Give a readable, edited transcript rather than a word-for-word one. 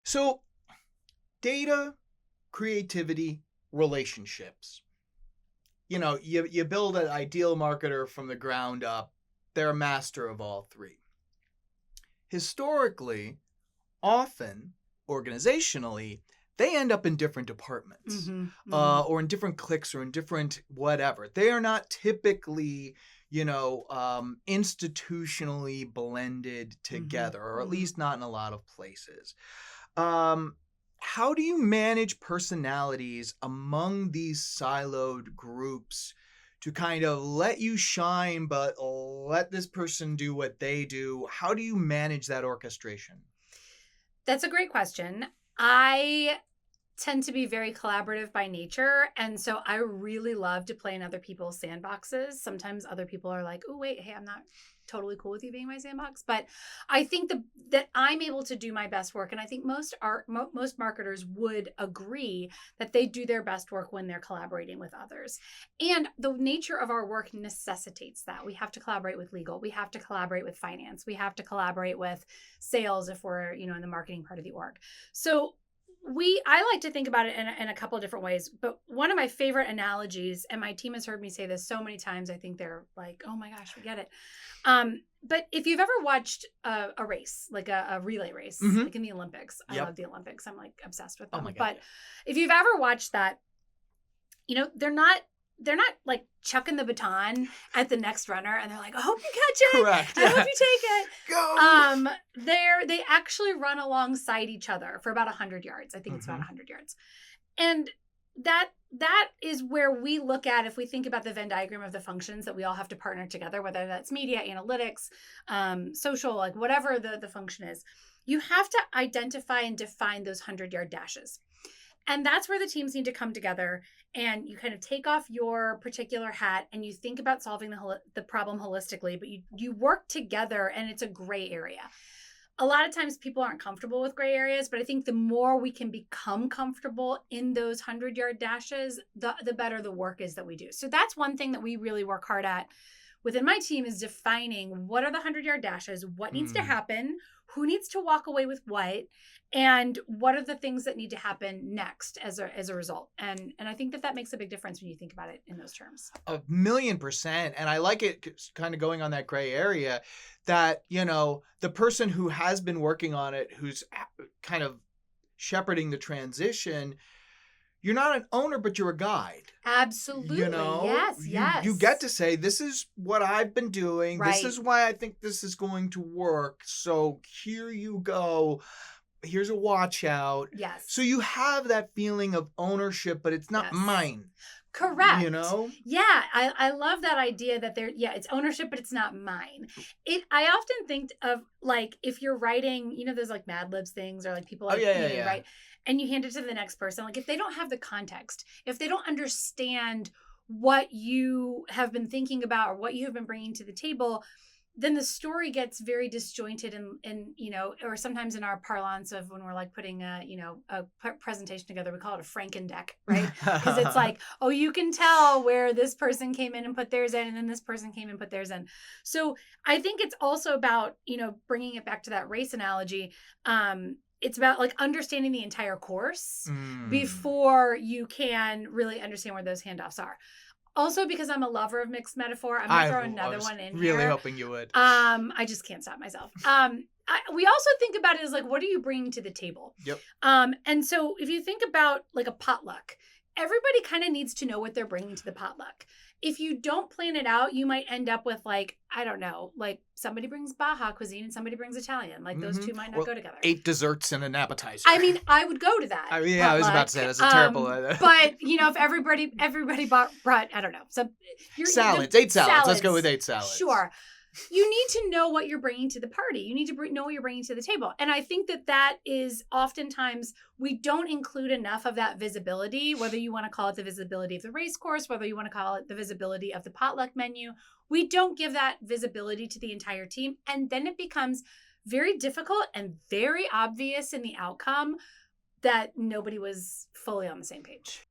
So, data, creativity, relationships. You build an ideal marketer from the ground up. They're a master of all three. Historically, often, organizationally, they end up in different departments, or in different cliques or in different whatever. They are not typically, institutionally blended together, or at least not in a lot of places. Um, how do you manage personalities among these siloed groups to kind of let you shine, but let this person do what they do? How do you manage that orchestration? That's a great question. I tend to be very collaborative by nature. And so I really love to play in other people's sandboxes. Sometimes other people are like, oh, wait, hey, I'm not totally cool with you being my sandbox. But I think that I'm able to do my best work. And I think most marketers would agree that they do their best work when they're collaborating with others. And the nature of our work necessitates that. We have to collaborate with legal. We have to collaborate with finance. We have to collaborate with sales if we're, in the marketing part of the org. So I like to think about it in a couple of different ways, but one of my favorite analogies, and my team has heard me say this so many times, I think they're like, oh my gosh, we get it. But if you've ever watched a race, like a relay race, like in the Olympics, I love the Olympics. I'm like obsessed with them. Oh my God, but if you've ever watched that, they're not like chucking the baton at the next runner and they're like, I hope you catch it. Correct. I hope you take it. Go. They actually run alongside each other for about 100 yards. I think it's about 100 yards. And that is where we look at, if we think about the Venn diagram of the functions that we all have to partner together, whether that's media, analytics, social, like whatever the function is, you have to identify and define those 100-yard dashes. And that's where the teams need to come together, and you kind of take off your particular hat and you think about solving the problem holistically, but you work together, and it's a gray area. A lot of times people aren't comfortable with gray areas, but I think the more we can become comfortable in those 100-yard dashes, the better the work is that we do. So that's one thing that we really work hard at within my team, is defining what are the 100-yard dashes, what needs to happen, who needs to walk away with what, and what are the things that need to happen next as a result. And I think that makes a big difference when you think about it in those terms. 1,000,000%. And I like it kind of going on that gray area that, the person who has been working on it, who's kind of shepherding the transition, you're not an owner, but you're a guide. Absolutely. Yes. You get to say, this is what I've been doing. Right. This is why I think this is going to work. So here you go. Here's a watch out. Yes. So you have that feeling of ownership, but it's not mine. Correct. Yeah. I love that idea that it's ownership, but it's not mine. I often think of, like, if you're writing, those like Mad Libs things, or like people like right? And you hand it to the next person. Like, if they don't have the context, if they don't understand what you have been thinking about or what you have been bringing to the table, then the story gets very disjointed, and or sometimes in our parlance of when we're like putting a presentation together, we call it a Frankendeck, right? Because it's like, oh, you can tell where this person came in and put theirs in, and then this person came and put theirs in. So I think it's also about, bringing it back to that race analogy. It's about like understanding the entire course before you can really understand where those handoffs are. Also, because I'm a lover of mixed metaphor, I'm gonna throw another one in here. Really hoping you would. I just can't stop myself. We also think about it as like, what are you bringing to the table? Yep. And so if you think about like a potluck, everybody kind of needs to know what they're bringing to the potluck. If you don't plan it out, you might end up with, like, I don't know, like somebody brings Baja cuisine and somebody brings Italian. Like those two might not go together. 8 desserts and an appetizer. I mean, I would go to that. I was about to say that's a terrible. But if everybody brought, I don't know, so salads, 8 salads. Let's go with 8 salads. Sure. You need to know what you're bringing to the party. You need to know what you're bringing to the table. And I think that is oftentimes, we don't include enough of that visibility, whether you want to call it the visibility of the race course, whether you want to call it the visibility of the potluck menu. We don't give that visibility to the entire team. And then it becomes very difficult and very obvious in the outcome that nobody was fully on the same page.